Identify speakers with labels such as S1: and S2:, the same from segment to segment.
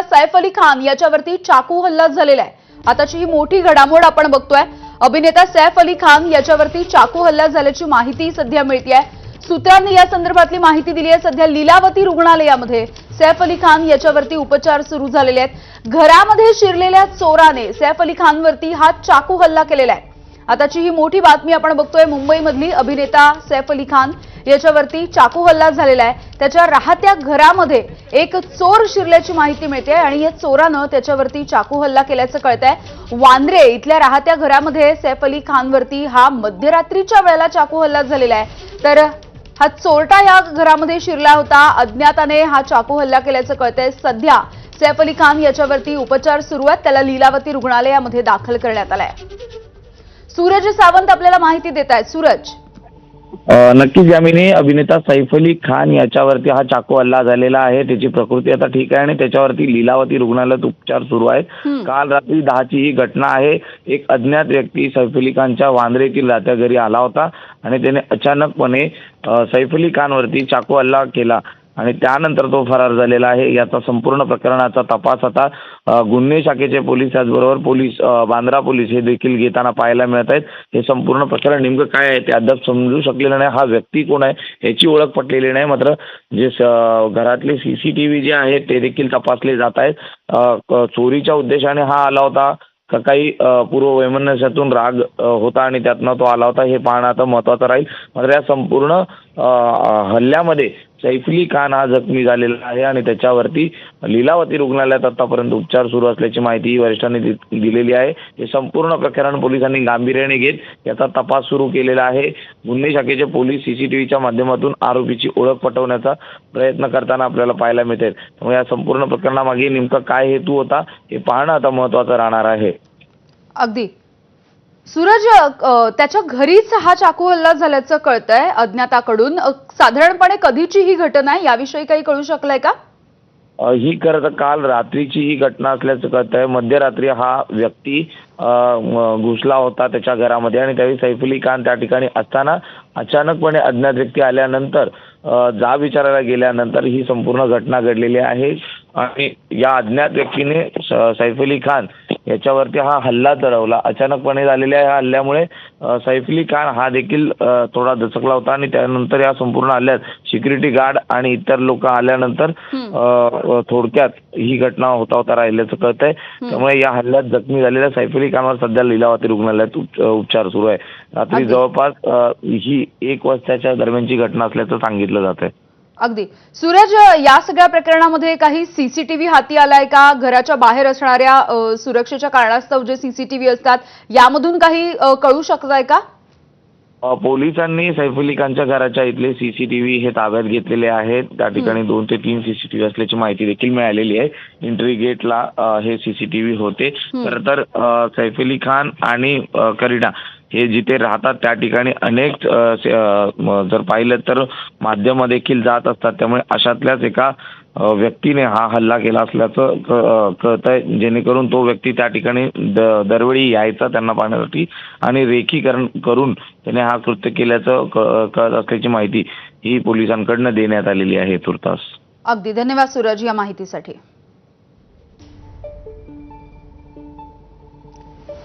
S1: सैफ अली खान याच्यावरती चाकू हल्ला झालेला आहे। आताची ही मोठी घडामोड आपण बघतोय। अभिनेता सैफ अली खान याच्यावरती चाकू हल्ला झाल्याची माहिती सध्या मिळतेय। सूत्रांनी या संदर्भातली माहिती दिली आहे। सध्या लीलावती रुग्णालयामध्ये सैफ अली खान याच्यावरती उपचार सुरू झालेले आहेत। घरामध्ये शिरलेल्या चोराने सैफ अली खानवरती हा चाकू हल्ला केलेला आहे। आताची ही मोठी बातमी आपण बघतोय। मुंबईमधली अभिनेता सैफ अली खान याच्यावरती चाकू हल्ला झालेला आहे। त्याच्या राहत्या घरामध्ये एक चोर शिरल्याची माहिती मिळते आणि या चोरानं त्याच्यावरती चाकू हल्ला केल्याचं कळतंय। वांद्रे इथल्या राहत्या घरामध्ये सैफ अली खानवरती हा मध्यरात्रीच्या वेळेला चाकू हल्ला झालेला आहे। तर हा चोरटा या घरामध्ये शिरला होता। अज्ञाताने हा चाकू हल्ला केल्याचं कळतंय। सध्या सैफ अली खान याच्यावरती उपचार सुरू आहेत। त्याला लीलावती रुग्णालयामध्ये दाखल करण्यात आलंय। सूरज सावंत आपल्याला माहिती देत आहेत। सूरज,
S2: नक्कीच यामिनी, अभिनेता सैफ अली खान याच्यावरती हा चाकू हल्ला झालेला आहे। त्याची प्रकृती आता ठीक आहे आणि त्याच्यावरती लीलावती रुग्णालयात उपचार सुरू आहेत। काल रात्री 10ची ही घटना आहे। एक अज्ञात व्यक्ती सैफ अली खानच्या वांद्रे येथील राहत्या घरी आला होता आणि त्याने अचानकपणे सैफ अली खानवरती चाकू हल्ला केला आणि त्यानंतर तो फरार झालेला आहे। याचा संपूर्ण प्रकरणाचा तपास आता गुन्हे शाखेचे पोलीस, त्याचबरोबर पोलीस, बांद्रा पोलीस हे देखील घेताना पाहायला मिळत आहेत। हे संपूर्ण प्रकरण नेमकं काय आहे ते अद्याप समजू शकलेलं नाही। हा व्यक्ती कोण आहे याची ओळख पटलेली नाही। मात्र जे घरातले CCTV जे आहेत ते देखील तपासले जात आहेत। चोरीच्या उद्देशाने हा आला होता का काही पूर्ववैमनस्यातून राग होता आणि त्यातनं तो आला होता हे पाहणं आता महत्त्वाचं राहील। मात्र या संपूर्ण हल्ल्यामध्ये सैफ अली खान हा जखमी झालेला आहे आणि त्याच्यावरती लीलावती रुग्णालयात आतापर्यंत उपचार सुरू असल्याची माहिती वरिष्ठांनी दिलेली आहे। हे संपूर्ण प्रकरण पोलिसांनी गांभीर्याने घेत याचा तपास सुरू केलेला आहे। गुन्हे शाखेचे पोलीस CCTVच्या माध्यमातून आरोपीची ओळख पटवण्याचा प्रयत्न करताना आपल्याला पाहायला मिळते। त्यामुळे या संपूर्ण प्रकरणामागे नेमका काय हेतू होता हे पाहणं आता महत्त्वाचं राहणार आहे।
S1: अगदी सूरज, त्याच्या घरीच हा चाकू हल्ला झाल्याचं कळतंय अज्ञाताकडून। साधारणपणे कधीची ही घटना आहे याविषयी काही कळू शकलंय का?
S2: ही खरं तर काल रात्रीची ही घटना असल्याचं कळतंय। मध्यरात्री हा व्यक्ती घुसला होता त्याच्या घरामध्ये आणि त्यावेळी सैफ अली खान त्या ठिकाणी असताना अचानकपणे अज्ञात व्यक्ती आल्यानंतर जाब विचारायला गेल्यानंतर ही संपूर्ण घटना घडलेली आहे आणि या अज्ञात व्यक्तीने सैफ अली खान याच्यावरती हा हल्ला चढवला। अचानकपणे झालेल्या या हल्ल्यामुळे सैफ अली खान हा देखील थोडा दचकला होता आणि त्यानंतर या संपूर्ण हल्ल्यात सिक्युरिटी गार्ड आणि इतर लोक आल्यानंतर थोडक्यात ही घटना होता राहिल्याचं कळतंय। त्यामुळे या हल्ल्यात जखमी झालेल्या सैफ अली खानवर सध्या लीलावती रुग्णालयात उपचार सुरू आहे। रात्री जवळपास ही 1 वाजताच्या दरम्यानची घटना असल्याचं सांगितलं जात आहे।
S1: अगदी सूरज, या सगळ्या प्रकरणामध्ये काही CCTV हाती आलाय का? घराच्या बाहेर असणाऱ्या सुरक्षेच्या कारणास्तव जे CCTV असतात यामधून काही कळू शकतंय का?
S2: पोलिसांनी सैफ अली खानच्या घराच्या इथले CCTV हे ताब्यात घेतलेले आहेत। त्या ठिकाणी 2 ते 3 CCTV असल्याची माहिती देखील मिळालेली आहे। एंट्री गेटला हे CCTV होते। खरं तर सैफ अली खान आणि करीना हे जिथे राहतात त्या ठिकाणी अनेक जर पाहिलं तर माध्यम देखील जात असतात। त्यामुळे अशातल्याच एका व्यक्तीने हा हल्ला केला असल्याचं कळतंय, जेणेकरून तो व्यक्ती त्या ठिकाणी दरवेळी यायचा त्यांना पाहण्यासाठी आणि रेखीकरण करून त्याने हा कृत्य केल्याचं कळत असल्याची माहिती ही पोलिसांकडनं देण्यात आलेली आहे तुर्तास।
S1: अगदी धन्यवाद सूरज या माहितीसाठी।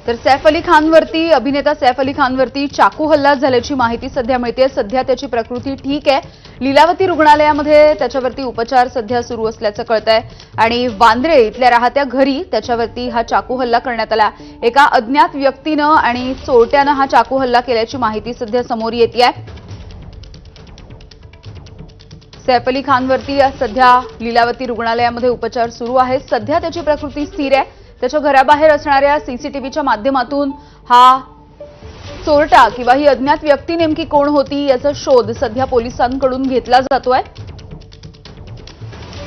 S1: तर सैफ अली खानवरती, अभिनेता सैफ अली खानवरती चाकू हल्ला झाल्याची माहिती सध्या मिळते। सध्या त्याची प्रकृती ठीक आहे। लीलावती रुग्णालयामध्ये त्याच्यावरती उपचार सध्या सुरू असल्याचं कळतंय आणि वांद्रे इथल्या राहत्या घरी त्याच्यावरती हा चाकू हल्ला करण्यात आला। एका अज्ञात व्यक्तीनं आणि चोरट्यानं हा चाकू हल्ला केल्याची माहिती सध्या समोर येते आहे। सैफ अली खानवरती सध्या लीलावती रुग्णालयामध्ये उपचार सुरू आहेत। सध्या त्याची प्रकृती स्थिर आहे। त्याच्या घराबाहेर असणाऱ्या CCTVच्या माध्यमातून हा चोरटा किंवा ही अज्ञात व्यक्ती नेमकी कोण होती याचा शोध सध्या पोलिसांकडून घेतला जातोय।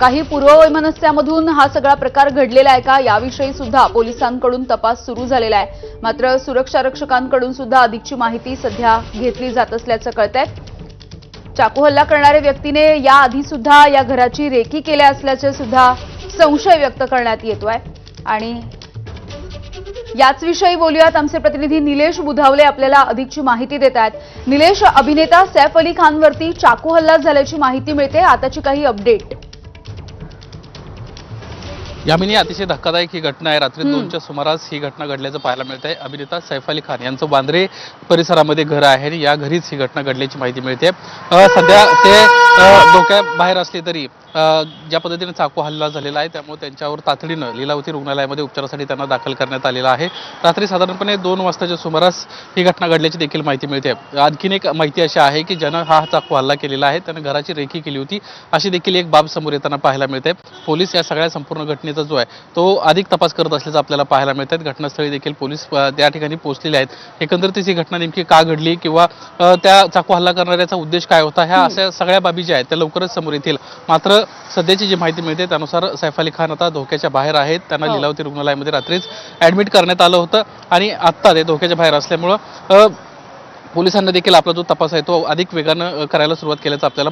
S1: काही पूर्ववैमनस्यामधून हा सगळा प्रकार घडलेला आहे का याविषयी सुद्धा पोलिसांकडून तपास सुरू झालेला आहे। मात्र सुरक्षा रक्षकांकडून सुद्धा अधिकची माहिती सध्या घेतली जात असल्याचं कळतंय। चाकू हल्ला करणाऱ्या व्यक्तीने याआधी सुद्धा या घराची रेकी केल्या असल्याचे सुद्धा संशय व्यक्त करण्यात येतोय आणि याच विषयी बोलूयात। आमचे प्रतिनिधी निलेश बुधावले आपल्याला अधिकची माहिती देत आहेत। निलेश, अभिनेता सैफ अली खानवरती चाकू हल्ला झाल्याची माहिती मिळते, आताची काही अपडेट?
S3: यामिनी अतिशय धक्कादायक ही घटना आहे. रात्री 2च्या सुमारास ही घटना घडल्याचं पाहायला मिळत आहे. अभिनेता सैफ अली खान यांचं वांद्रे परिसरामध्ये घर आहे आणि या घरीच ही घटना घडल्याची माहिती मिळते. सध्या ते धोक्याबाहेर असले तरी ज्या पद्धतीने चाकू हल्ला झालेला आहे त्यामुळे त्यांच्यावर तातडीनं लीलावती रुग्णालयामध्ये उपचारासाठी त्यांना दाखल करण्यात आलेलं आहे. रात्री साधारणपणे 2 वाजताच्या सुमारास ही घटना घडल्याची देखील माहिती मिळते. आणखीन एक माहिती अशी आहे की ज्यानं हा चाकू हल्ला केलेला आहे त्यानं घराची रेखी केली होती अशी देखील एक बाब समोर येताना पाहायला मिळते. पोलीस या सगळ्या संपूर्ण घटनेचा जो आहे तो अधिक तपास करत असल्याचं आपल्याला पाहायला मिळत आहे. घटनास्थळी देखील पोलीस त्या ठिकाणी पोहोचलेले आहेत. एकंदरीत ही घटना नेमकी का घडली किंवा त्या चाकू हल्ला करणाऱ्याचा उद्देश काय होता ह्या अशा सगळ्या बाबी ज्या आहेत त्या लवकरच समोर येतील. मात्र सध्याची जी माहिती मिळते त्यानुसार सैफ अली खान आता धोक्याच्या बाहेर आहेत. त्यांना लीलावती रुग्णालयामध्ये रात्रीच ऍडमिट करण्यात आलं होतं आणि आत्ता ते धोक्याच्या बाहेर असल्यामुळं पोलिसांना देखील आपला जो तपास आहे तो अधिक वेगानं करायला सुरुवात केल्याचं आपल्याला